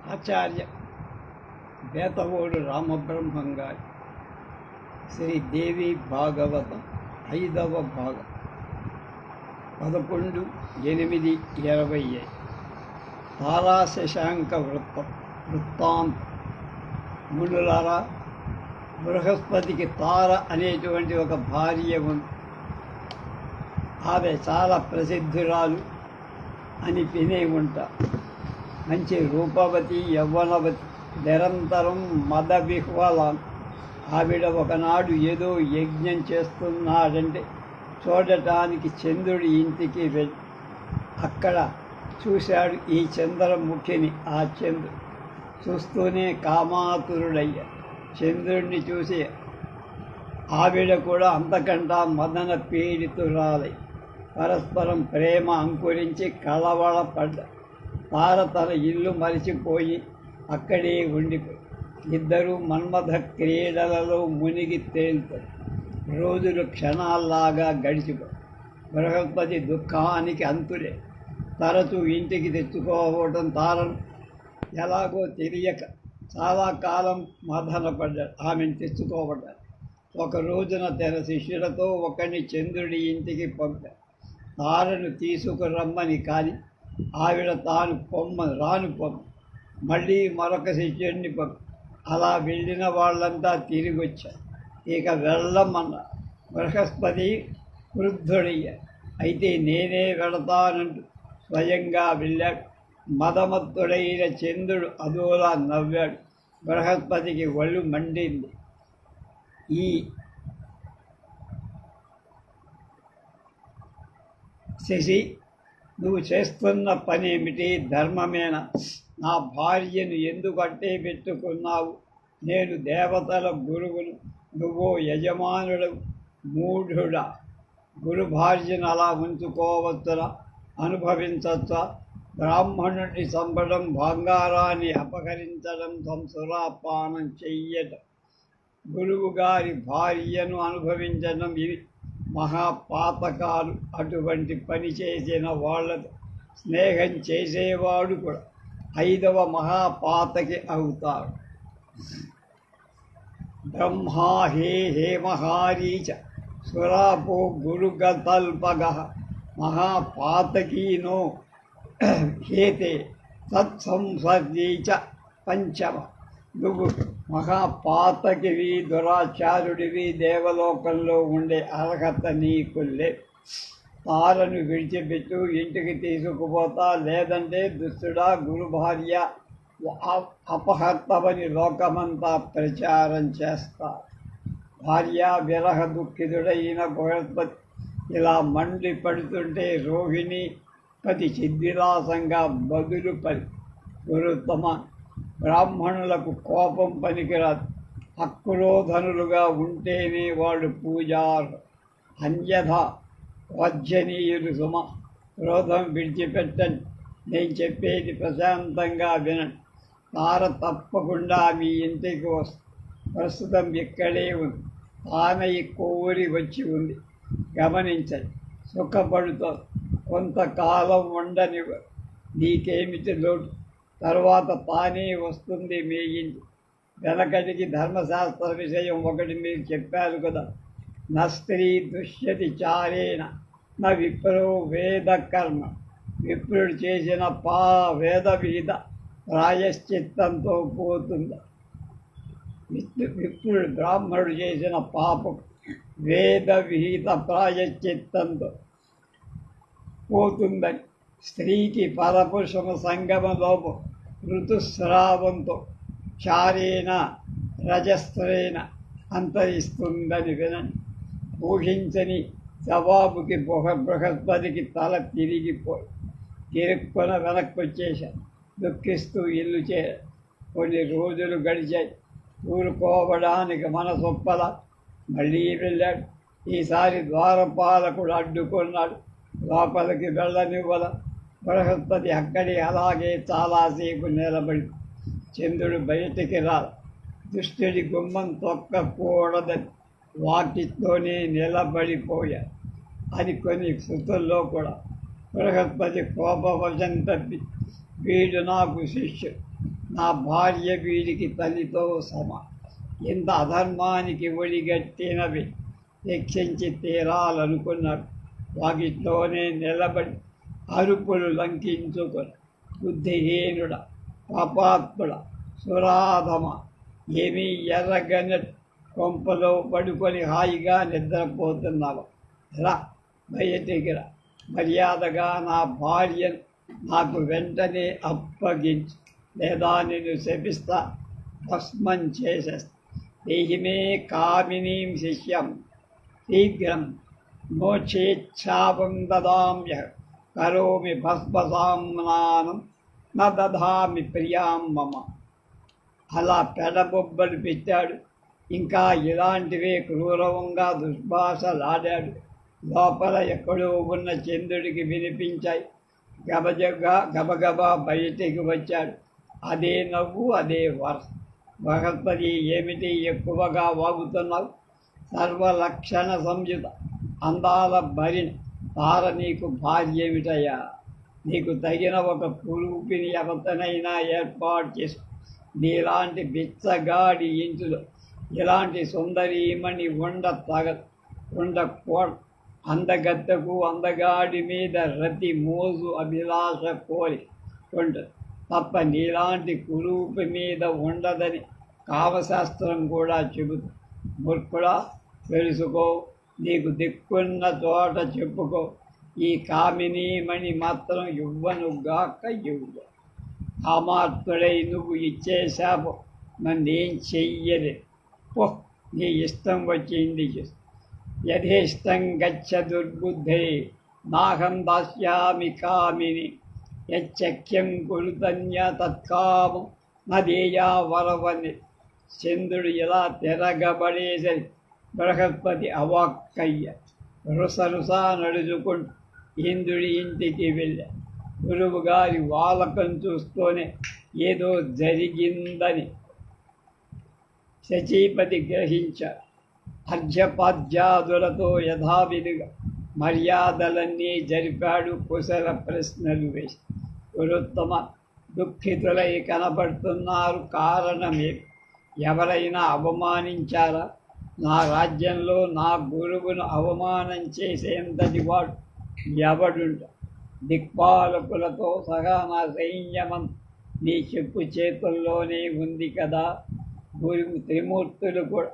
ఆచార్య బేతవోడు రామబ్రహ్మం గారి శ్రీదేవి భాగవతం 5వ భాగం 11/8/25 తారా శశాంక వృత్తాంతం. మునులారా, బృహస్పతికి తార అనేటువంటి ఒక భార్య ఉంది. ఆమె చాలా ప్రసిద్ధురాలు అని వినే ఉంటారు. మంచి రూపవతి, యవ్వనవతి, నిరంతరం మద విహ్వలాలు. ఆవిడ ఒకనాడు ఏదో యజ్ఞం చేస్తున్నాడంటే చూడటానికి చంద్రుడి ఇంటికి వెళ్ళి అక్కడ చూశాడు ఈ చంద్రముఖిని. ఆ చంద్రుడు చూస్తూనే కామాతురుడయ్యా. చంద్రుడిని చూసి ఆవిడ కూడా అంతకంటా మదన పీడితురాలై పరస్పరం ప్రేమ అంకురించి కలవరపడ్డ. తార తన ఇల్లు మరిచిపోయి అక్కడే ఉండిపోయి ఇద్దరూ మన్మథ క్రీడలలో మునిగి తేలుతారు. రోజులు క్షణాల్లాగా గడిచిపోయి బృహస్పతి దుఃఖానికి అంతులే. తరచూ ఇంటికి తెచ్చుకోవటం తారను ఎలాగో తెలియక చాలా కాలం మదనపడ్డాడు ఆమెను తెచ్చుకోవటానికి. ఒక రోజున తన శిష్యులతో ఒకని చంద్రుడి ఇంటికి పంపాడు. తారను తీసుకురమ్మని. కానీ ఆవిడ తాను రాను పొమ్మ. మళ్ళీ మరొక శిష్యుడిని పంపి అలా వెళ్ళిన వాళ్ళంతా తిరిగి వచ్చారు. ఇక వెళ్ళమన్న బృహస్పతి క్రుద్ధుడయ్యాడు. అయితే నేనే వెళతానంటూ స్వయంగా వెళ్ళాడు. మదమత్తుడైన చంద్రుడు అదోలా నవ్వాడు. బృహస్పతికి ఒళ్ళు మండింది. ఈ శశి, నువ్వు చేస్తున్న పనేమిటి? ధర్మమేనా? నా భార్యను ఎందుకు అట్టే పెట్టుకున్నావు? నేను దేవతల గురువును, నువ్వు యజమానుడు. మూఢుడా! గురు భార్యను అలా ఉంచుకోవచ్చురా? అనుభవించచ్చా? బ్రాహ్మణుడిని చంపడం, బంగారాన్ని అపహరించడం, సంసురాపానం చెయ్యటం, గురువు గారి భార్యను అనుభవించడం ఇవి మహాపాతకాలు. అటువంటి పని చేసిన వాళ్ళతో స్నేహం చేసేవాడు కూడా 5వ మహాపాతకి అవుతాడు. బ్రహ్మా హే మహారీచ సురాపో గురుగతల్పగ మహాపాతకీనో హేతే తత్సంసర్గీచ పంచమ. నువ్వు మహాపాతకివి, దురాచారుడివి. దేవలోకంలో ఉండే అర్హత నీకు లేదు. తారను విడిచిపెట్టు, ఇంటికి తీసుకుపోతా. లేదంటే దుస్తుడా, గురు భార్య అపహర్తవని లోకమంతా ప్రచారం చేస్తా. భార్య విరహ దుఃఖితుడైన బృహస్పతి ఇలా మండి పడుతుంటే రోహిణి పతి చిద్విలాసంగా బదులు పలి, గురుత్తమ, బ్రాహ్మణులకు కోపం పనికిరాదు. అక్రోధనులుగా ఉంటేనే వాడు పూజారు. అన్యథా వజ్జనీయులు సుమ. క్రోధం విడిచిపెట్టండి. నేను చెప్పేది ప్రశాంతంగా వినండి. తార తప్పకుండా మీ ఇంటికి ప్రస్తుతం ఇక్కడే ఉంది. తానయ్య కోరి వచ్చి ఉంది. గమనించండి. సుఖపడుతో కొంతకాలం ఉండనివ్వ. నీకేమిటి లోటు? తర్వాత తానే వస్తుంది మీ ఇంటి. వెనకటికి ధర్మశాస్త్ర విషయం ఒకటి మీరు చెప్పారు కదా. న స్త్రీ దృశ్యతి చారేణ న విప్రో వేదకర్మ. విప్రుడు చేసిన వేద విహిత ప్రాయశ్చిత్తంతో పోతుందా? విప్రుడు బ్రాహ్మణుడు చేసిన పాపం వేద విహిత ప్రాయశ్చిత్తంతో పోతుందని. స్త్రీకి పరపురుషమ సంగమలోపు ఋతుస్రావంతో చారేణ రజస్త్రేణ అంతరిస్తుందని వినండి. ఊహించని జవాబుకి బృహస్పతికి తల తిరుక్కున వెనక్కి వచ్చేశాను. దుఃఖిస్తూ ఇల్లు కొన్ని రోజులు గడిచాయి. ఊరుకోవడానికి మనసొప్పల మళ్ళీ వెళ్ళాడు. ఈసారి ద్వారపాలకుడు అడ్డుకున్నాడు. లోపలికి వెళ్ళనివ్వల. బృహస్పతి అక్కడి అలాగే చాలాసేపు నిలబడి చంద్రుడు బయటికి రాల. దుష్టుడి గుమ్మం తొక్కకూడదని వాటితోనే నిలబడిపోయాడు అని కొన్ని శృతుల్లో కూడా. బృహస్పతి కోపవశం తప్పి వీడు నాకు శిష్యుడు, నా భార్య వీరికి తల్లితో సమా. ఇంత అధర్మానికి ఒడిగట్టినవి రక్షించి తీరాలనుకున్నారు. వాకిట్లోనే నిలబడి అరుపులు లంకించుకొని బుద్ధిహీనుడ, పాపాత్ముడ, సురాధమ, ఏమీ ఎర్రగనట్టు కొంపలో పడుకొని హాయిగా నిద్రపోతున్నావు. రా, బయటికి రా, మర్యాదగా నా భార్యను నాకు వెంటనే అప్పగించు, లేదా నేను శపిస్తా, భస్మం చేసేస్తా. దేహిమే కామినీం శిష్యం శీఘ్రం మోక్షేచ్ఛాపం దదామ్య కరోమి భస్మసామ్నానం న దధామి ప్రియాం మమ. అలా పెడబొబ్బలు పెట్టాడు. ఇంకా ఇలాంటివే క్రూరంగా దుర్భాషలాడాడు. లోపల ఎక్కడో ఉన్న చంద్రుడికి వినిపించాయి. గబగబా బయటికి వచ్చాడు. అదే నవ్వు, అదే వరస. బృహస్పతి, ఏమిటి ఎక్కువగా వాగుతున్నావు? సర్వలక్షణ సంయుత అందాల భరిణ తార నీకు భార్య ఏమిటయ్యా? నీకు తగిన ఒక కురూపిని ఎవతనైనా ఏర్పాటు చేసు. నీలాంటి బిచ్చగాడి ఇంటిలో ఇలాంటి సుందరీమణి ఉండకూడదు. అందగత్తెకు అందగాడి మీద రతి మోజు అభిలాష కోరి ఉంటుంది తప్ప నీలాంటి కురూపి మీద ఉండదని కామశాస్త్రం కూడా చెబుతుంది. మూర్ఖుడా, తెలుసుకో, నీకు దిక్కున్న చోట చెప్పుకో. ఈ కామినీమణి మాత్రం ఇవ్వనుగాక ఇవ్వ. కామాత్ముడై నువ్వు ఇచ్చేశావు, నన్నేం చెయ్యలే. పో, నీ ఇష్టం వచ్చింది. యథేష్టం గచ్చ దుర్బుద్ధే నాహం దాస్యామి కామిని యచ్చక్యం కురుతన్య తత్కామం నదేయా వరవని. చంద్రుడు ఇలా తిరగబడేసరి బృహస్పతి అవాక్కయ్య. రుసరుసా నడుచుకుంటూ ఇంద్రుడి ఇంటికి వెళ్ళా. గురువు గారి వాలకం చూస్తూనే ఏదో జరిగిందని శచీపతి గ్రహించారు. అర్ఘ్యపాద్యాదులతో యథావిధిగా మర్యాదలన్నీ జరిపాడు. కుశల ప్రశ్నలు వేసి, గురుత్తమ, దుఃఖితులై కనపడుతున్నారు, కారణమే? ఎవరైనా అవమానించారా? నా రాజ్యంలో నా గురువును అవమానం చేసేంతటి వాడు ఎవడుంట? దిక్పాలకులతో సహా నా సైన్యమం నీ చెప్పు చేతుల్లోనే ఉంది కదా. గురువు త్రిమూర్తులు కూడా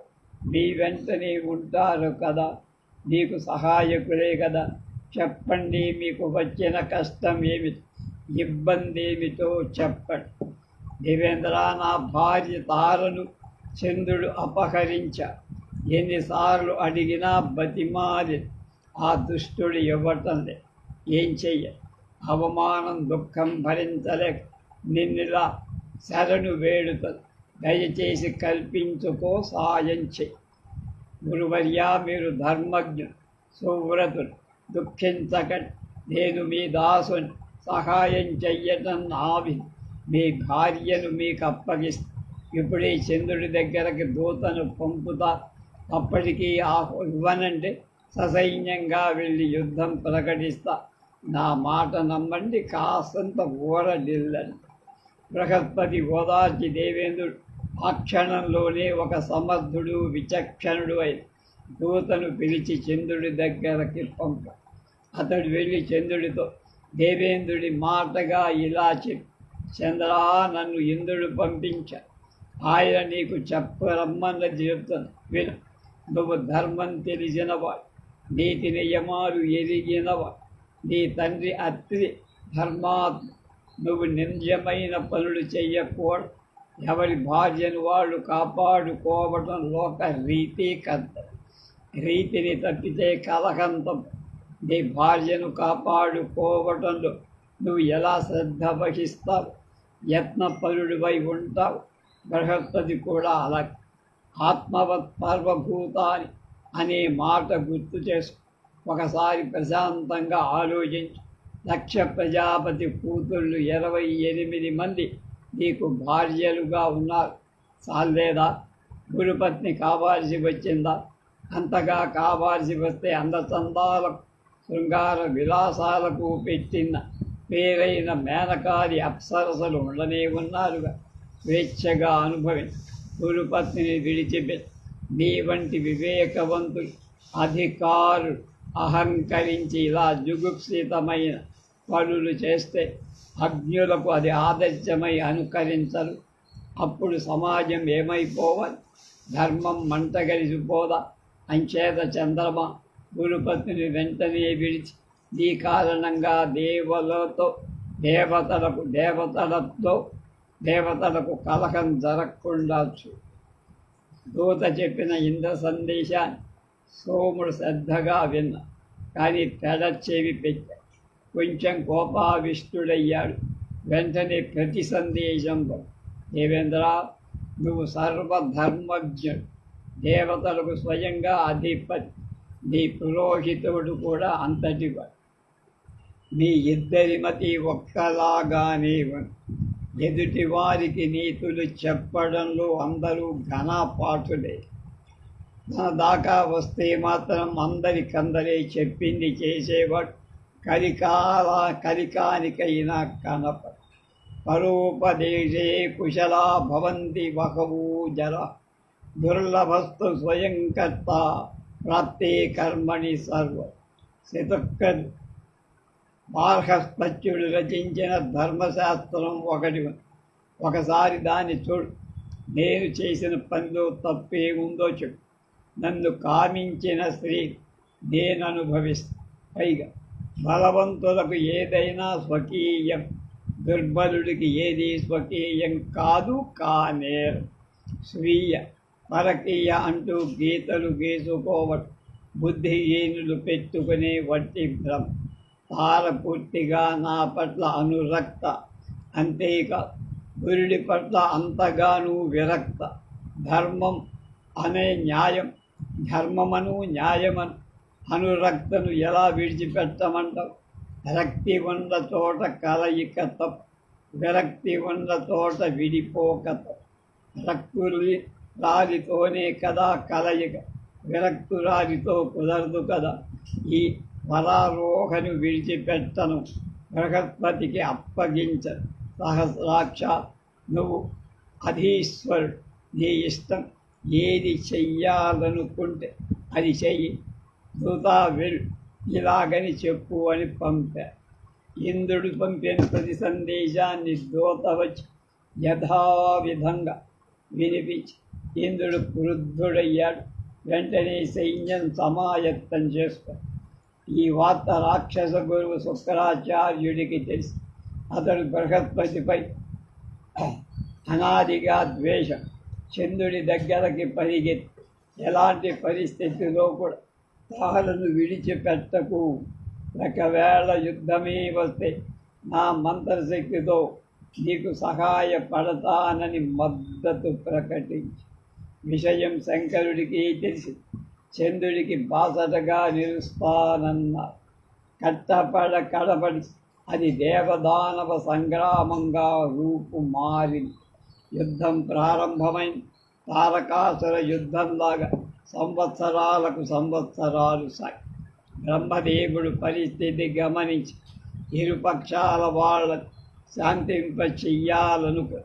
మీ వెంటనే ఉంటారు కదా, మీకు సహాయకులే కదా. చెప్పండి, మీకు వచ్చిన కష్టం ఏమిటి, ఇబ్బంది ఏమిటో చెప్పండి. దేవేంద్ర, నా భార్య తారను చంద్రుడు అపహరించా. ఎన్నిసార్లు అడిగినా బతిమాలి ఆ దుష్టుడు ఇవ్వటంలే. ఏం చెయ్య? అవమానం, దుఃఖం భరించలేక నిన్నులా శరణు వేడుతుంది. దయచేసి కల్పించుకో, సాయం చెయ్యి. గురువర్యా, మీరు ధర్మజ్ఞుడు, సువ్రతుడు, దుఃఖించకండి. నేను మీ దాసుని, సహాయం చెయ్యటం నావి. మీ భార్యను మీకు అప్పగిస్తా. ఇప్పుడే చంద్రుడి దగ్గరకు దూతను పంపుతా. అప్పటికీ ఇవ్వనంటే ససైన్యంగా వెళ్ళి యుద్ధం ప్రకటిస్తా. నా మాట నమ్మండి, కాసంత ఊరడిల్లండి. బృహస్పతి ఓదార్చి దేవేంద్రుడు ఆ క్షణంలోనే ఒక సమర్థుడు, విచక్షణుడు అయి దూతను పిలిచి చంద్రుడి దగ్గరకి పంప. అతడు వెళ్ళి చంద్రుడితో దేవేంద్రుడి మాటగా ఇలా చెప్పి, చంద్రా, నన్ను ఇంద్రుడు పంపించా. ఆయన నీకు చెప్పరమ్మన్నది చెప్తాను, విను. నువ్వు ధర్మం తెలిసినవాడు, నీతి నియమాలు ఎరిగినవాడు. నీ తండ్రి అత్రి ధర్మాత్మ. నువ్వు నింద్యమైన పనులు చెయ్యకూడదు. ఎవరి భార్యను వాళ్ళు కాపాడుకోవటం లోక రీతి కర్త. రీతిని తప్పితే కలహంతం. నీ భార్యను కాపాడుకోవటంలో నువ్వు ఎలా శ్రద్ధ వహిస్తావు, యత్నపరుడివై ఉంటావు. బృహస్పతి కూడా అలా. ఆత్మవత్ సర్వభూతాని అనే మాట గుర్తు చేసు. ఒకసారి ప్రశాంతంగా ఆలోచించు. దక్ష ప్రజాపతి కూతుళ్ళు 28 మంది నీకు భార్యలుగా ఉన్నారు. చాలేదా? గురుపత్ని కావాల్సి వచ్చిందా? అంతగా కావాల్సి వస్తే అందచందాలకు, శృంగార విలాసాలకు పెట్టిన పేరైన మేనకాది అప్సరసలు ఉండనే ఉన్నారుగా. స్వేచ్ఛగా అనుభవించి గురుపత్నిని విడిచిపెట్టి నీ వంటి వివేకవంతులు అధికారులు అహంకరించి ఇలా జుగుప్సితమైన పనులు చేస్తే అజ్ఞులకు అది ఆదర్శమై అనుకరించరు. అప్పుడు సమాజం ఏమైపోవాలి? ధర్మం మంటగలిసిపోదా? అంచేత చంద్రమ గురుపత్నిని వెంటనే విడిచి ఈ కారణంగా దేవతలకు కలహం జరగకుండా దూత చెప్పిన ఇంద్ర సందేశాన్ని సోముడు శ్రద్ధగా విన్న, కానీ పెడ చెవి పెట్టాడు. కొంచెం కోపావిష్టుడయ్యాడు. వెంటనే ప్రతి సందేశంలో, దేవేంద్ర, నువ్వు సర్వధర్మజ్ఞుడు, దేవతలకు స్వయంగా అధిపతి, నీ పురోహితుడు కూడా అంతటివాడు. మీ ఇద్దరి మతి ఒక్కలాగానే ఉంది. ఎదుటి వారికి నీతులు చెప్పడంలో అందరూ ఘనపాఠులే. మన దాకా వస్తే మాత్రం అందరికందరే చెప్పింది చేసేవాడు కలికానికైనా కనప. పరోపదేశే కుశలా భవంతి బహవో జర, దుర్లభస్తు స్వయంకర్త ప్రాప్తే కర్మణి సర్వ. శతొక్కరు బార్హస్పత్యుడు రచించిన ధర్మశాస్త్రం ఒకసారి దాన్ని చూడు. నేను చేసిన పనిలో తప్పేముందో చెప్పు. నన్ను కామించిన స్త్రీ నేను అనుభవిస్తా. పైగా బలవంతులకు ఏదైనా స్వకీయం, దుర్బలుడికి ఏది స్వకీయం కాదు, కానేరు. స్వీయ పరకీయ అంటూ గీతలు గీసుకోవడం బుద్ధిహీనులు పెట్టుకునే వట్టి భ్రమ. తార పూర్తిగా నా పట్ల అనురక్త, అంతేకాదు గురుడి పట్ల అంతగానూ విరక్త. ధర్మం అనే ధర్మమను న్యాయమను అనురక్తను ఎలా విడిచిపెట్టమంటావు? రక్తి ఉన్న చోట కలయిక తప్పు, విరక్తి ఉన్న చోట విడిపోక తప్పు. రక్తురాలితోనే కదా కలయిక, విరక్తురాలితో కుదరదు కదా. ఈ వరారోహను విడిచిపెట్టను, బృహస్పతికి అప్పగించను. సహస్రాక్ష, నువ్వు అధీశ్వరుడు, నీ ఇష్టం. ఏది చెయ్యాలనుకుంటే అది చెయ్యి. దూతా వెళ్ళు, ఇలాగని చెప్పు అని పంపారు. ఇంద్రుడు పంపిన ప్రతి సందేశాన్ని దూత వచ్చి యథావిధంగా వినిపించి ఇంద్రుడు క్రుద్ధుడయ్యాడు. వెంటనే సైన్యం సమాయత్తం చేసుకొని ఈ వార్త రాక్షస గురువు శుక్రాచార్యుడికి తెలిసి అతడు బృహస్పతిపై అనాదిగా ద్వేషం. చంద్రుడి దగ్గరకి పరిగెత్తి ఎలాంటి పరిస్థితిలో కూడా తాళను విడిచిపెట్టకు. ఒకవేళ యుద్ధమే వస్తే నా మంత్రశక్తితో నీకు సహాయపడతానని మద్దతు ప్రకటించి విషయం శంకరుడికి తెలిసి చంద్రుడికి బాసటగా నిలుస్తానన్నారు. కడపడి అది దేవదానవ సంగ్రామంగా రూపు మారింది. యుద్ధం ప్రారంభమైంది. తారకాసుర యుద్ధంలాగా సంవత్సరాలకు సంవత్సరాలు సాగి బ్రహ్మదేవుడు పరిస్థితి గమనించి ఇరుపక్షాల వాళ్ళను శాంతింపచెయ్యాలనుకు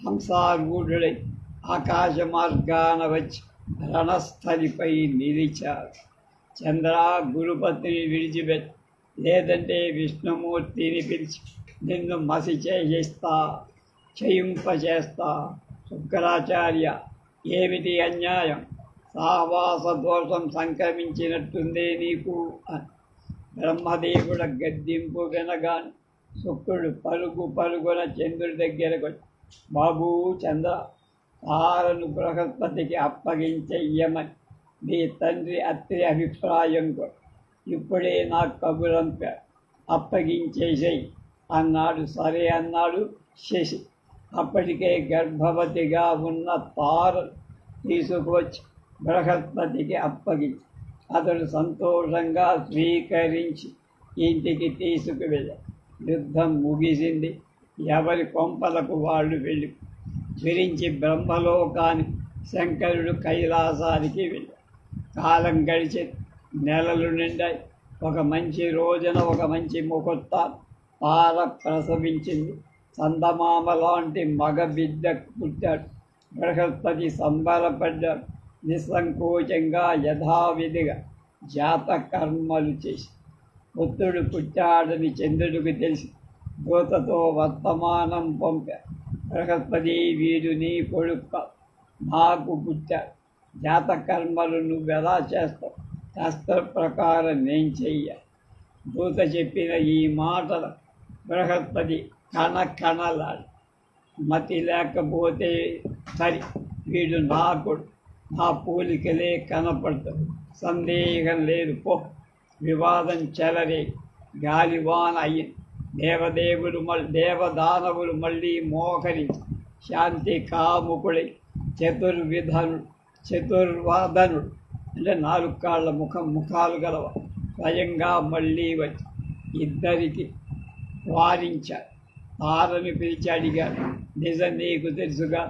హంసారూఢుడై ఆకాశ మార్గాన వచ్చి రణస్థలిపై నిలిచారు. చంద్ర, గురుపత్నిని విడిచిపెట్టి, లేదంటే విష్ణుమూర్తిని పిలిచి నిన్ను మసి చేయింపచేస్తా. శుక్రాచార్య, ఏమిటి అన్యాయం? సావాస దోషం సంక్రమించినట్టుందే నీకు అని బ్రహ్మదేవుడ గద్దింపు వినగానే శుక్రుడు పరుగున చంద్రుడి దగ్గరకు వచ్చి, బాబూ చంద్ర, తారను బృహస్పతికి అప్పగించెయ్యమని నీ తండ్రి అత్రి అభిప్రాయం కూడా ఇప్పుడే నాకు కబురంపాడు, అప్పగించేసేయి అన్నాడు. సరే అన్నాడు శశి. అప్పటికే గర్భవతిగా ఉన్న తారను తీసుకువచ్చి బృహస్పతికి అప్పగించి అతడు సంతోషంగా స్వీకరించి ఇంటికి తీసుకువెళ్ళాడు. యుద్ధం ముగిసింది. ఎవరి కొంపలకు వాళ్ళు వెళ్ళి విరించి బ్రహ్మలోకానికి, శంకరుడు కైలాసానికి వెళ్ళాడు. కాలం గడిచి నెలలు నిండాయి. ఒక మంచి రోజున, ఒక మంచి ముహూర్తాన్ని తార ప్రసవించింది. చందమామ లాంటి మగ బిడ్డ పుట్టాడు. బృహస్పతి సంబరపడ్డాడు. నిస్సంకోచంగా యథావిధిగా జాతకర్మలు చేసి పుత్రుడు పుట్టాడని చంద్రుడికి తెలిసి దూతతో వర్తమానం పంపారు. బృహస్పతి, వీడు నీ కొడుకు, నాకు పుట్టాడు. జాతకర్మలు నువ్వెలా చేస్తావు? శాస్త్ర ప్రకారం నేను చెయ్యాలి. దూత చెప్పిన ఈ మాటలు బృహస్పతి కణకణలాడు. మతి లేకపోతే సరి, వీడు నా కొడుకు, నా పోలికలే కనపడతాడు, సందేహం లేదు పో. వివాదం చెలరే గాలివాన అయ్యింది. దేవదానవులు మళ్ళీ మోకరించి శాంతి కాముకుడై చతుర్వాదనుడు అంటే 4 కాళ్ళ ముఖాలు గలవ స్వయంగా మళ్ళీ వచ్చి ఇద్దరికి వారించాడు. తారని పిలిచి అడిగాడు, నిజం నీకు తెలుసుగా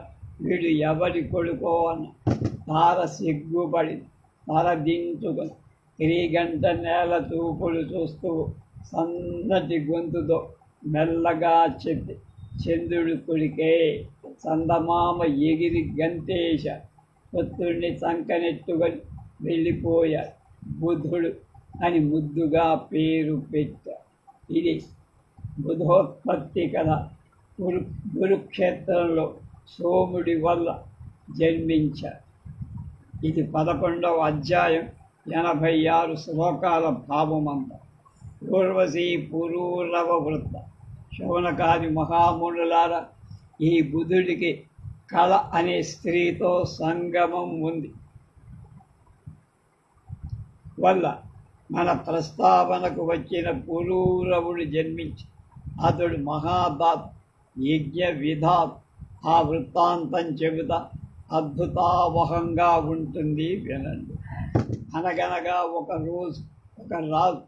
వీడు ఎవరి కొడుకో అన్న. తార సిగ్గుపడి తలదించుకొని తిరిగంట నేల చూపులు చూస్తూ సన్నటి గొంతుతో మెల్లగా చెప్పి, చంద్రుడి కొడుకే. చందమామ ఎగిరి గంతేశ పుత్రుడిని చంకనెత్తుకొని వెళ్ళిపోయాడు. బుధుడు అని ముద్దుగా పేరు పెట్టాడు. ఇది బుధోత్పత్తి కథ. కురుక్షేత్రంలో సోముడి వల్ల జన్మించాడు. ఇది 11వ అధ్యాయం, 86 శ్లోకాల భావమంతా. ఊర్వశీ పురూరవ వృత్త. శౌనకాది మహామునులారా, ఈ బుధుడికి కళ అనే స్త్రీతో సంగమం ఉంది వల్ల మన ప్రస్తావనకు వచ్చిన పురూరవుడు జన్మించి అతడు మహాదాత్, యజ్ఞ విధాత్. ఆ వృత్తాంతం చెబుతా అద్భుతావహంగా ఉంటుంది, వినండి. అనగనగా ఒక రాజు,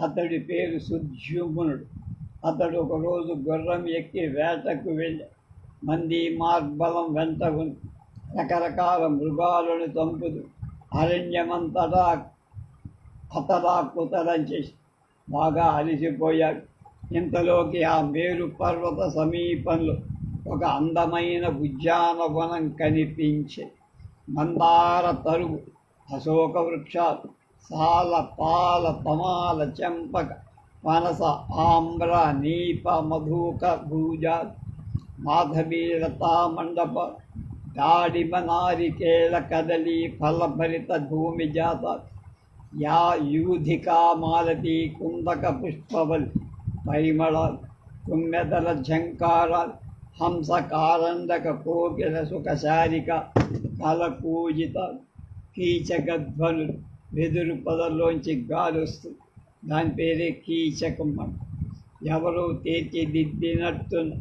అతడి పేరు సుద్యుమ్నుడు. అతడు ఒకరోజు గుర్రం ఎక్కి వేటకు వెళ్ళి మంది మార్బలం వెంట ఉంది రకరకాల మృగాలను చంపుతూ అరణ్యమంతటా అతలాకుతలం చేసి బాగా అలసిపోయాడు. ఇంతలోకి ఆ మేరు పర్వత సమీపంలో ఒక అందమైన ఉద్యానవనం కనిపించే. మందార తరుగు, అశోక వృక్షాలు, సాల, పాల, తమాల, చెంపక, పనస, ఆమ్ర, నీప, మధుక, భూజాలు, మాధవీ, లతా మండప, దాడిమ, నారికేళ, కదలి, ఫలభరిత భూమి జాతాలు, యా యూధికా, మాలతి, కుందక, పుష్పవల్లి, పరిమళాలు, తుమ్మెదల ఝంకారాలు, హంస, కారండక, కోకిల, సుఖశారిక, కలకూజితాలు, కీచకధ్వనులు. వెదురు పొదల్లోంచి గాలి వస్తుంది, దాని పేరే కీచకం. ఎవరో తీర్చిదిద్దినట్టున్న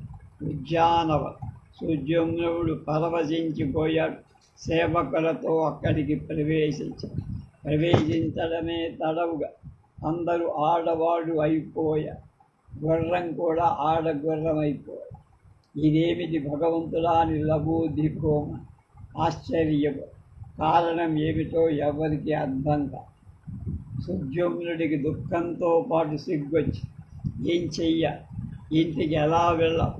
ఉద్యానవనం. సుద్యుమ్నుడు పరవశించిపోయాడు. సేవకులతో అక్కడికి ప్రవేశించడమే తడవుగా అందరూ ఆడవాళ్ళు అయిపోయారు. గుర్రం కూడా ఆడగుర్రం అయిపోయాడు. ఇదేమిటి భగవంతుడా అని లబోదికోమ ఆశ్చర్యము. కారణం ఏమిటో ఎవరికి అర్థం కాదు. సుద్యుమ్నుడికి దుఃఖంతో పాటు సిగ్గొచ్చి ఏం చెయ్యాలి, ఇంటికి ఎలా వెళ్ళాలి,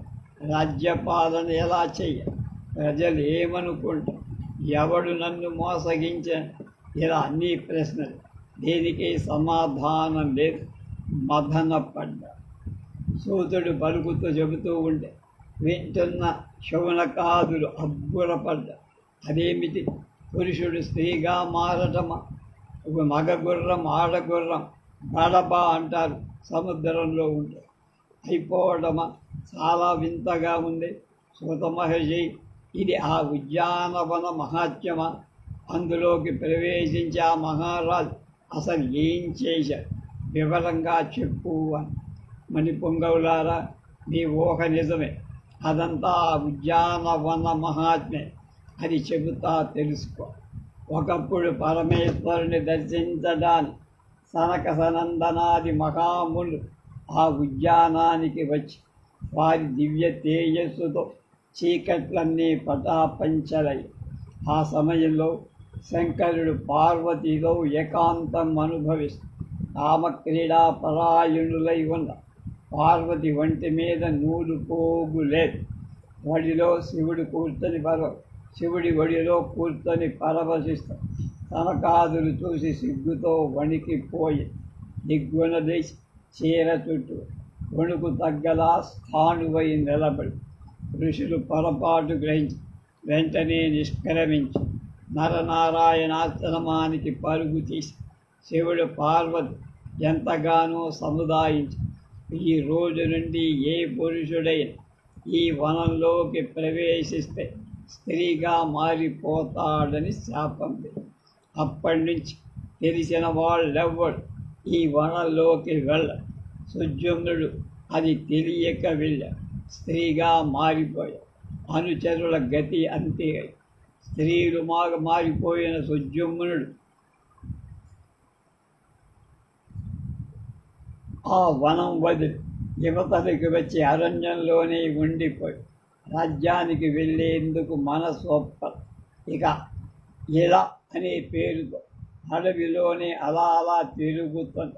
రాజ్యపాలన ఎలా చెయ్యాలి, ప్రజలు ఏమనుకుంటారు, ఎవడు నన్ను మోసగించాను, ఇలా అన్ని ప్రశ్నలు. దేనికి సమాధానం లేదు. మదనపడ్డాడు. సూతుడు పలుకుతూ చెబుతూ ఉంటే వింటున్న శౌనకాదులు అబ్బురపడ్డారు. అదేమిటి, పురుషుడు స్త్రీగా మారటమా, మగగుర్రం ఆడగుర్రం గడప అంటారు సముద్రంలో ఉంటారు అయిపోవడమా, చాలా వింతగా ఉంది. సూత మహర్షి, ఇది ఆ ఉద్యానవన మహాత్మ్యమా? అందులోకి ప్రవేశించి ఆ మహారాజు అసలు ఏం చేశాడు, వివరంగా చెప్పు అని. మణిపుంగవులారా, నీ ఊహ నిజమే. అదంతా ఆ ఉద్యానవన మహాత్మ్యే. అది చెబుతా, తెలుసుకో. ఒకప్పుడు పరమేశ్వరుని దర్శించడానికి సనక సనందనాది మహాములు ఆ ఉద్యానానికి వచ్చి వారి దివ్య తేజస్సుతో చీకట్లన్నీ పటాపంచలై. ఆ సమయంలో శంకరుడు పార్వతిలో ఏకాంతం అనుభవిస్తూ కామక్రీడా పరాయణులై ఉన్న పార్వతి ఒంటి మీద నూలు పోగు లేదు. శివుడి ఒడిలో కూర్చొని పరవశిస్తాం. తనకాదులు చూసి సిగ్గుతో వణికిపోయి దిగ్గున లేచి చీర చుట్టూ వణుకు తగ్గలా స్థాణువై నిలబడి ఋషులు పొరపాటు గ్రహించి వెంటనే నిష్క్రమించి నరనారాయణాశ్రమానికి పరుగు తీసి శివుడు పార్వతి ఎంతగానో సముదాయించి ఈ రోజు నుండి ఏ పురుషుడైనా ఈ వనంలోకి ప్రవేశిస్తే స్త్రీగా మారిపోతాడని శాపం లేదు. అప్పటి నుంచి తెలిసిన వాళ్ళెవ్వడు ఈ వనంలోకి వెళ్ళ. సుజుమ్నుడు అది తెలియక వెళ్ళ స్త్రీగా మారిపోయాడు. అనుచరుల గతి అంతే. స్త్రీలు మారిపోయిన సుజుమ్నుడు ఆ వనం వదిలి యువతలకు వచ్చి అరణ్యంలోనే ఉండిపోయి రాజ్యానికి వెళ్ళేందుకు మనసొప్ప. ఇక ఇలా అనే పేరుతో అడవిలోనే అలా తిరుగుతున్న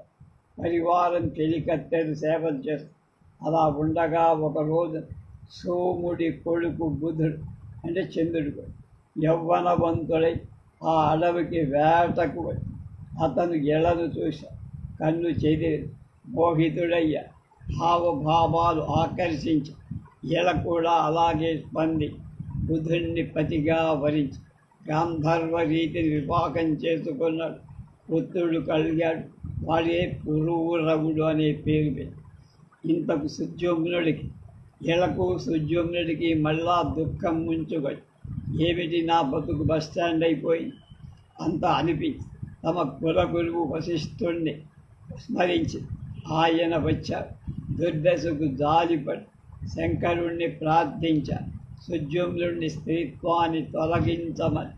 పరివారం చెలికత్తెలు సేవ చేస్తూ అలా ఉండగా ఒకరోజు సోముడి కొడుకు బుధుడు అంటే చంద్రుడు యవ్వనవంతుడై ఆ అడవికి వేటకు వచ్చి అతను ఎలను చూశా. కన్ను చెదిరి మోహితుడయ్య. హావభావాలు ఆకర్షించి ఎల కూడా అలాగే స్పంది బుధుణ్ణి పతిగా వరించి గాంధర్వ రీతిని విపాకం చేసుకున్నాడు. పుత్రుడు కలిగాడు. వాడే పురూరవుడు అనే పేరు పెట్టి ఇంతకు సుజుమ్నుడికి ఎలకు సుజుమ్నుడికి మళ్ళా దుఃఖం ముంచుకొని ఏమిటి నా బతుకు బస్టాండ్ అయిపోయింది అంత అనిపించి తమ కులగురువు వశిష్ఠుణ్ణి స్మరించి ఆయన వచ్చారు. దుర్దశకు జాలిపడి శంకరుణ్ణి ప్రార్థించారు. సుజుమ్నుడిని స్త్రీత్వాన్ని తొలగించమని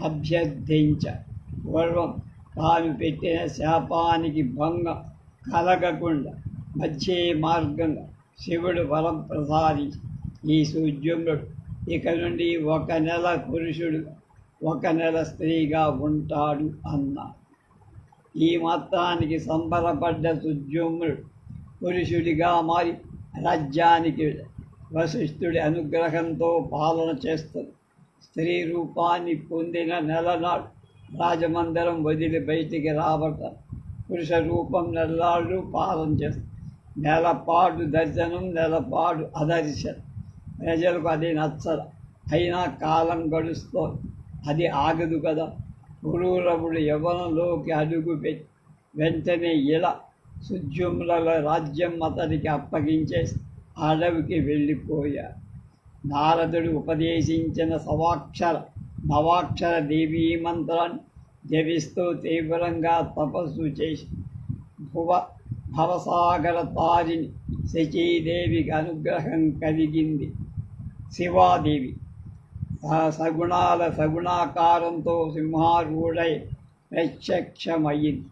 అభ్యర్థించారు. పూర్వం తాను పెట్టిన శాపానికి భంగం కలగకుండా మధ్యే మార్గంగా శివుడు వరం ప్రసాదించి ఈ సుజుమ్నుడు ఇక నుండి 1 నెల పురుషుడు 1 నెల స్త్రీగా ఉంటాడు అన్నారు. ఈ మాత్రానికి సంబరపడ్డ సుజుమ్నుడు పురుషుడిగా మారి రాజ్యానికి వశిష్ఠుడి అనుగ్రహంతో పాలన చేస్తుంది. స్త్రీ రూపాన్ని పొందిన నెలనాడు రాజమందిరం వదిలి బయటికి రాబడతారు. పురుష రూపం నెలనాడు పాలన చేస్తుంది. నెలపాటు దర్శనం, నెలపాటు అదర్శనం. ప్రజలకు అది నచ్చదు. అయినా కాలం గడుస్తోంది. అది ఆగదు కదా. పురూరవుడు యవ్వనంలోకి అడుగుపెట్టి వెంటనే ఇలా సుజుమ్నుల రాజ్యం అతడికి అప్పగించేసి అడవికి వెళ్ళిపోయారు. నారదుడు ఉపదేశించిన నవాక్షర దేవీ మంత్రాన్ని జపిస్తూ తీవ్రంగా తపస్సు చేసి భవసాగర తారిని శచీదేవికి అనుగ్రహం కలిగింది. శివాదేవి సగుణాకారంతో సింహారూఢై ప్రత్యక్షమయ్యింది.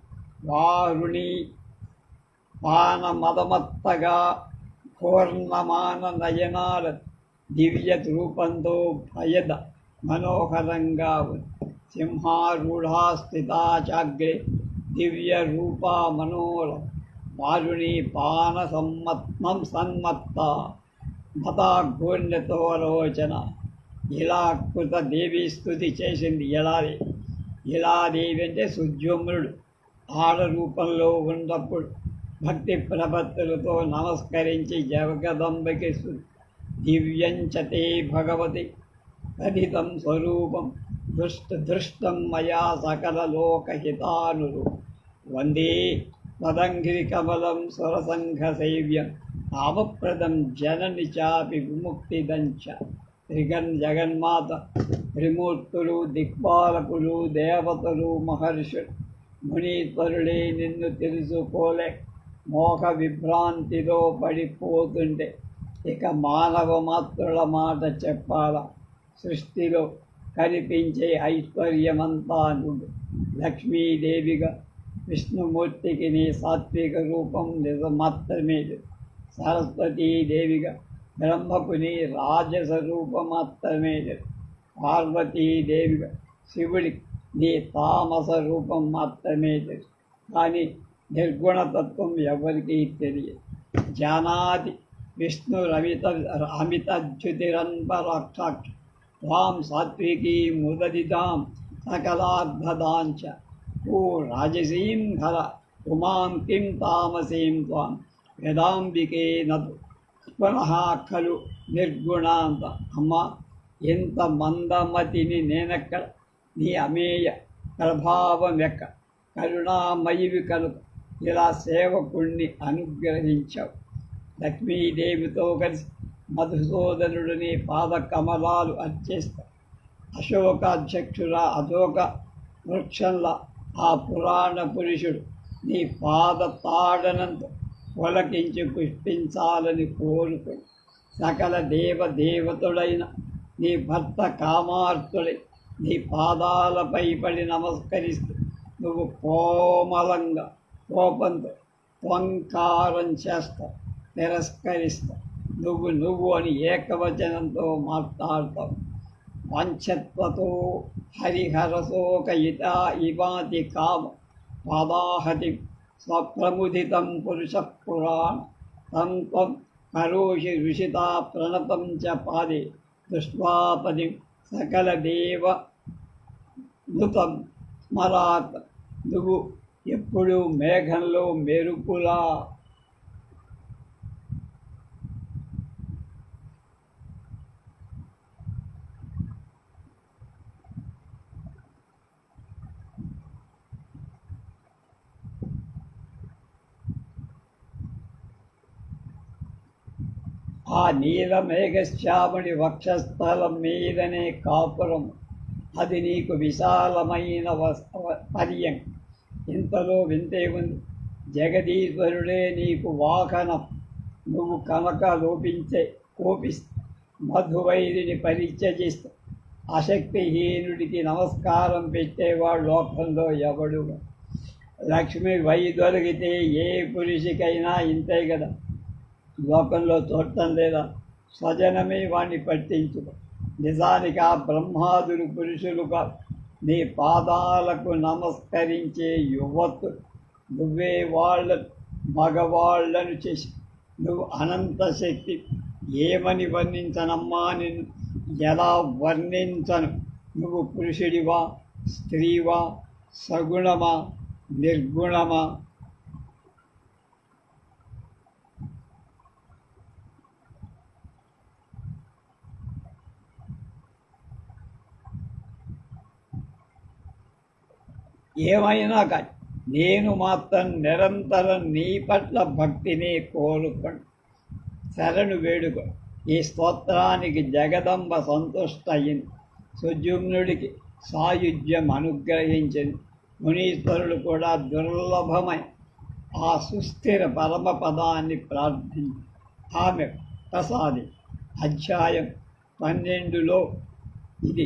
వారుణి పానమదమత్తగా పూర్ణమాన నయనాల దివ్య రూపంతో భయద మనోహరంగా ఉంది. సింహారూఢాస్థితా చాగ్రే దివ్య రూపా మనోహరం. వారుణి పాన సన్మత్త మతాఘూర్ణతోలోచన. ఇలా కృత దేవి స్తుతి చేసింది ఇలాదేవి అంటే సుజుమ్నుడు ఆడ రూపంలో ఉన్నప్పుడు భక్తి ప్రపత్తులతో నమస్కరించి జగదంబకి దివ్యంచతే భగవతి కథితం స్వరూపం దృష్టం మయా సకల లోకహితానురు. వందే పదంగిరి కమలం స్వరసంఘ సేవ్యం నామప్రదం జనని చాపి విముక్తిదంచ. జగన్మాత త్రిమూర్తులు, దిక్పాలకులు, దేవతలు, మహర్షులు, మునీశ్వరులే నిన్ను తెలుసుకోలే మోహ విభ్రాంతిలో పడిపోతుంటే ఇక మానవ మాత్రుల మాట చెప్పాలా? సృష్టిలో కనిపించే ఐశ్వర్యమంతా నువ్వు. లక్ష్మీదేవిగా విష్ణుమూర్తికి నీ సాత్విక రూపం నిజమాత్రమే. సరస్వతీదేవిగా బ్రహ్మకు నీ రాజస రూపం మాత్రమే. పార్వతీదేవిగా శివుడికి నీ తామస రూపం మాత్రమే తెలుసు. కానీ నిర్గుణతత్వం ఎవరికీ తెలియదు. జానాతి విష్ణురమితజ్యుతిరన్పరాక్షాక్ష త్వాం సాత్వికీముదదితాం సకలార్థదాంచ ఓ రాజసీం హర ఉమాం కిం తామసీం త్వాం వేదాంబికే నదు పునః ఖలు నిర్గుణాంత. అమ్మ, ఎంత మందమతిని నేనెక్కడ, నీ అమేయ ప్రభావం ఎక్క, కరుణామయివి కనుక ఇలా సేవకుణ్ణి అనుగ్రహించావు. లక్ష్మీదేవితో కలిసి మధుసూదనుడు నీ పాద కమలాలు అర్చిస్తావు. అశోకాధ్యక్షుల అశోక వృక్షంలా ఆ పురాణ పురుషుడు నీ పాద తాడనంతో పొలకించి పుష్పించాలని కోరుకుని సకల దేవదేవతుడైన నీ భర్త కామార్తుడై నీ పాదాలపై పడి నమస్కరిస్తూ నువ్వు కోమలంగా కోపంతో త్వంకారం చేస్తావు, తిరస్కరిస్తావు. నువ్వు అని ఏకవచనంతో మాట్లాడతావు. వాంఛత్వతో హరిహరశోకయితా ఇవాతి కామ పాదాహతి స్వప్రముదితం పురుష పురాణ తం త్వం కరోషి ఋషితా ప్రణతం చ పాదే దృష్ట్వాపది సకల దేవ నృతం స్మరాత్. నువ్వు ఎప్పుడు మేఘంలో మెరుపులా ఆ నీలమేఘశ్యాముడి వక్షస్థలం మీదనే కాపురం, అది నీకు విశాలమైన పర్యం. ఇంతలో వింతే ఉంది, జగదీశ్వరుడే నీకు వాహనం. నువ్వు కనుక కోపిస్తే మధువైరిని పరిత్యజిస్తే అశక్తిహీనుడికి నమస్కారం పెట్టేవాడు లోకంలో ఎవడు. లక్ష్మి వై దొరికితే ఏ పురుషికైనా ఇంతే కదా, లోకంలో చూడటం లేదా? స్వజనమే వాణ్ణి పట్టించుకో. నిజానికి ఆ బ్రహ్మాదులు పురుషులు కాదు, నీ పాదాలకు నమస్కరించే యువతులు. నువ్వే మగవాళ్లను చేసి నువ్వు అనంత శక్తి. ఏమని వర్ణించనమ్మా నిన్ను, ఎలా వర్ణించను? నువ్వు పురుషుడివా, స్త్రీవా, సగుణమా, నిర్గుణమా? ఏమైనా కానీ నేను మాత్రం నిరంతరం నీ పట్ల భక్తిని కోరుకోండి, శరణు వేడుకో. ఈ స్తోత్రానికి జగదంబ సంతుష్టయింది, సుజుమ్నుడికి సాయుధ్యం అనుగ్రహించింది. మునీశ్వరుడు కూడా దుర్లభమై ఆ సుస్థిర పరమపదాన్ని ప్రార్థించి ఆమె ప్రసాది. అధ్యాయం 12లో ఇది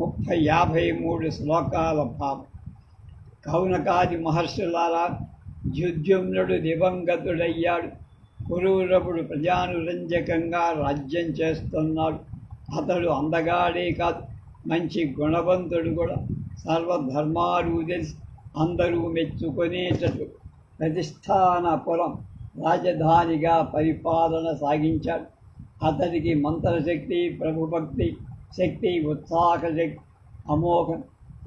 53 శ్లోకాల భావం. కౌనకాది మహర్షులారా, జుద్యుమ్నుడు దివంగతుడయ్యాడు. పురూరవుడు ప్రజానురంజకంగా రాజ్యం చేస్తున్నాడు. అతడు అందగాడే కాదు, మంచి గుణవంతుడు కూడా. సర్వధర్మాలు తెలిసి అందరూ మెచ్చుకునేటట్టు ప్రతిష్టానపురం రాజధానిగా పరిపాలన సాగించాడు. అతడికి మంత్రశక్తి, ప్రభుభక్తి శక్తి, ఉత్సాహశక్తి అమోఘం,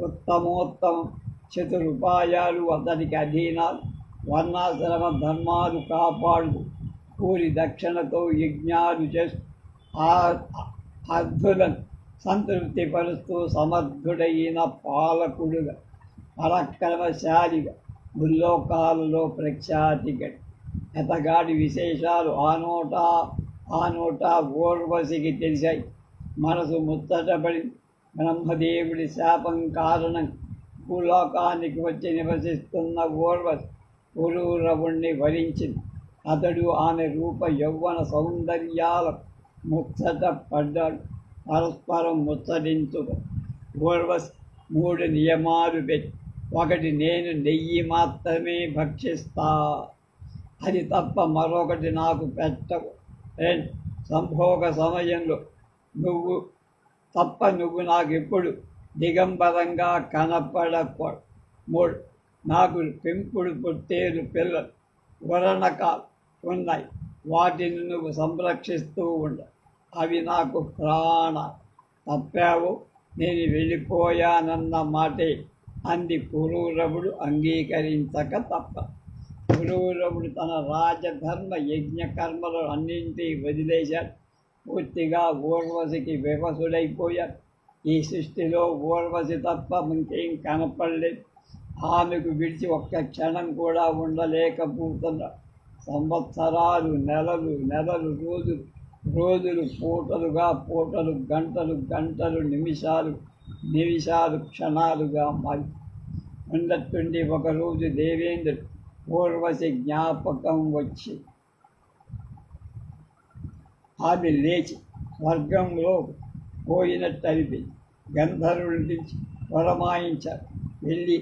ఉత్తమోత్తమం. చతురుపాయాలు అతనికి అధీనాలు. వర్ణాశ్రమ ధర్మాలు కాపాడు. పూరి దక్షిణతో యజ్ఞాలు చేస్తూ అర్ధులను సంతృప్తిపరుస్తూ సమర్థుడైన పాలకుడుగా, పరాక్రమశాలిగా, ముల్లోకాలలో ప్రఖ్యాతిగా. ఎతగాడి విశేషాలు ఆ నోటా ఊర్వశికి తెలిసాయి. మనసు ముచ్చటపడి బ్రహ్మదేవుడి శాపం కారణం భూలోకానికి వచ్చి నివసిస్తున్న ఊర్వశి పురూరవుణ్ణి వరించింది. అతడు ఆమె రూప యౌవన సౌందర్యాల ముచ్చట పడ్డాడు. పరస్పరం ముచ్చటించుట. ఊర్వశి 3 నియమాలు పెట్టి, ఒకటి, నేను నెయ్యి మాత్రమే భక్షిస్తా, అది తప్ప మరొకటి నాకు పెట్టవు. 2, సంభోగ సమయంలో నువ్వు నాకెప్పుడు దిగంబరంగా కనపడకూడదు. 3, నాకు పెంపుడు పొట్టేలు పిల్లలు వరణకాలు ఉన్నాయి, వాటిని నువ్వు సంరక్షిస్తూ ఉండ. అవి నాకు ప్రాణ. తప్పావు, నేను వెళ్ళిపోయానన్న మాటే అంది పురూరవుడు అంగీకరించక తప్ప. పురూరవుడు తన రాజధర్మ యజ్ఞ కర్మలు అన్నింటినీ వదిలేశాడు. పూర్తిగా ఊర్వశికి వివసుడైపోయాడు. ఈ సృష్టిలో ఊర్వశి తప్ప ఇంకేం కనపడలేదు. ఆమెకు విడిచి ఒక్క క్షణం కూడా ఉండలేకపోతున్నాడు. సంవత్సరాలు, నెలలు, రోజులు, పూటలు, గంటలు, నిమిషాలు క్షణాలుగా మారి ఉన్నట్టుండి ఒకరోజు దేవేంద్రుడు ఊర్వశి జ్ఞాపకం వచ్చి ఆమె లేచి స్వర్గంలో పోయినట్టు అనిపించి గంధర్వుడి నుంచి పురమాయించారు. వెళ్ళి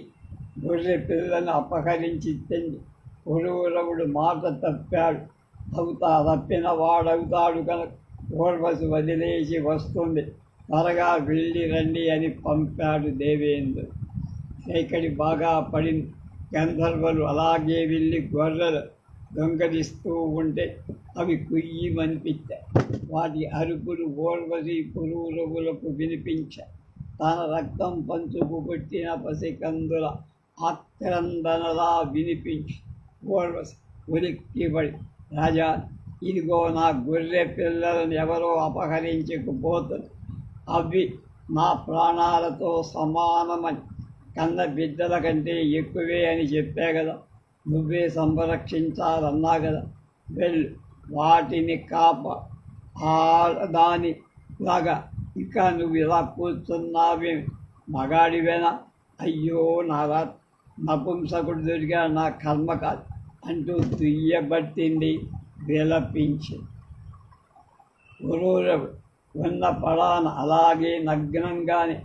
గొర్రె పిల్లలను అపహరించి తెండి. పురూరవుడు మాట తప్పాడు, తప్పిన వాడవుతాడు కనుక ఊర్వశి వదిలేసి వస్తుంది, త్వరగా వెళ్ళి రండి అని పంపాడు దేవేంద్రుడు. సేకడి బాగా పడింది. గంధర్వులు అలాగే వెళ్ళి గొర్రెలు దొంగలిస్తూ ఉంటే అవి కుయ్యమనిపించాయి. వాటి అరుపులు ఊర్వశి పురూరవులకు వినిపించాయి. తన రక్తం పంచుకు పుట్టిన పసికందుల ఆక్రందనలా వినిపించి ఊర్వశి ఉలిక్కిపడి, రాజా, ఇదిగో నా గొర్రె పిల్లలను ఎవరో అపహరించకపోతుంది. అవి నా ప్రాణాలతో సమానమని, కన్న బిడ్డల కంటే ఎక్కువే అని చెప్పే కదా, నువ్వే సంరక్షించాలన్నా కదా, వెళ్ళు, వాటిని దానిలాగా ఇంకా నువ్వు ఇలా కూర్చున్నావే, మగాడివేనా? అయ్యో నారా, నపుంసకుడు దొరికా, నా కర్మ కాదు అంటూ దుయ్యబట్టింది, విలపించి. పురూరవుడు ఉన్న పడాన అలాగే నగ్నంగానే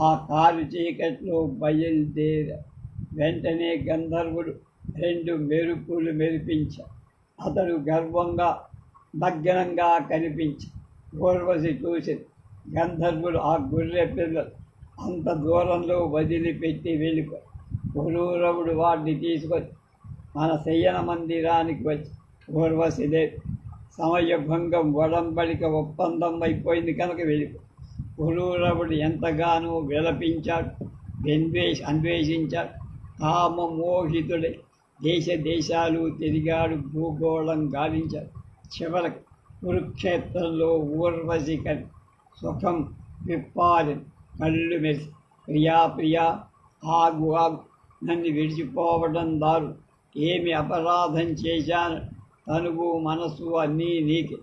ఆ కారు చీకట్లో బయలుదేరా. వెంటనే గంధర్వుడు 2 మెరుపులు మెరిపించాడు. అతడు గర్వంగా నగ్నంగా కనిపించి ఊర్వశి చూసి, గంధర్వుడు ఆ గొర్రె పిల్లలు అంత దూరంలో వదిలిపెట్టి వెళ్ళిపోయి పురూరవుడు వాటిని తీసుకొని మన శయన మందిరానికి వచ్చి, ఊర్వశిదేవి సమయభంగం, ఒడంబడిక ఒప్పందం అయిపోయింది కనుక వెళ్ళిపోయి. పురూరవుడు ఎంతగానో విలపించాడు, అన్వేషించాడు. కామమోహితుడై దేశాలు తిరిగాడు, భూగోళం గాలించాడు. చివరికి కురుక్షేత్రంలో ఊర్వశి కని సుఖం విప్పారి కళ్ళు మెరిసి, ప్రియా, ఆగు, నన్ను విడిచిపోవడం దారు. ఏమి అపరాధం చేశాను? తనువు మనసు అన్నీ నీకే,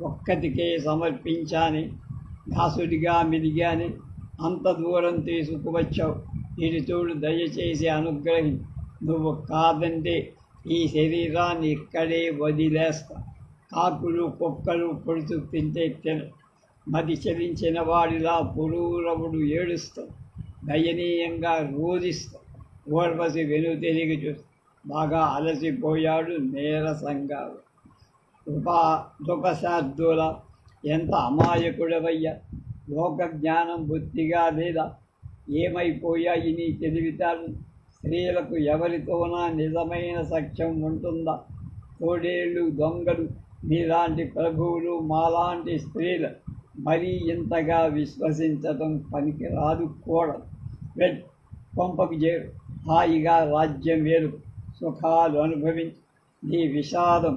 ఒక్కటికే సమర్పించాని, దాసుడిగా మిలిగాని, అంత దూరం తీసుకువచ్చావు. ఇది చూడు, దయచేసి అనుగ్రహించి, నువ్వు కాదంటే ఈ శరీరాన్ని ఇక్కడే వదిలేస్తా. కాకులు కుక్కలు పొడుచు తింటే మది చెలించిన వాడిలా పురూరవుడు ఏడుస్తాం, దయనీయంగా రోధిస్తాం. ఊర్వశి వెనుతిరిగి చూసి బాగా అలసిపోయాడు, నీరసంగా. ఉపశార్దుల, ఎంత అమాయకుడవయ్యా! లోక జ్ఞానం బుద్ధిగా లేదా? ఏమైపోయాయి నీ తెలివితాలు? స్త్రీలకు ఎవరితోనా నిజమైన సఖ్యం ఉంటుందా? తోడేళ్ళు, దొంగలు, మీలాంటి ప్రభువులు, మాలాంటి స్త్రీలు మరీ ఇంతగా విశ్వసించటం పనికిరాదు కూడా. కొంపకు చేరు, హాయిగా రాజ్యం వేరు, సుఖాలు అనుభవించి నీ విషాదం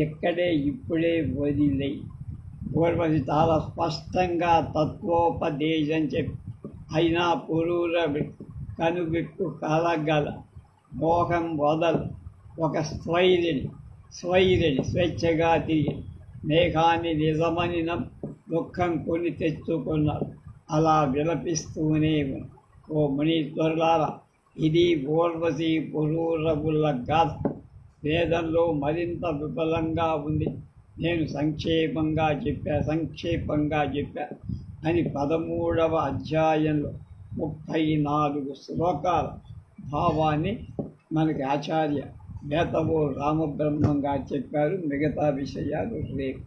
ఇక్కడే ఇప్పుడే వదిలేయి. ఊర్వశి చాలా స్పష్టంగా తత్వోపదేశం చెప్పి, అయినా పురూరవుడి కనువిప్పు కలగల, మోహం వదల. ఒక స్వైరిని స్వేచ్ఛగా తిరిగి మేఘాన్ని నిజమని దుఃఖం కొని తెచ్చుకున్నారు. అలా విలపిస్తూనే ఉంది. ఓ మునీశ్వరులారా, ఇది ఊర్వశి పురూరవుల గాథ. వేదంలో మరింత విపులంగా ఉంది. నేను సంక్షేపంగా చెప్పా అని 13వ అధ్యాయంలో 34 శ్లోకాల భావాన్ని మనకి ఆచార్య వేతవో రామబ్రహ్మం గారు చెప్పారు. మిగతా విషయాలు రేపు.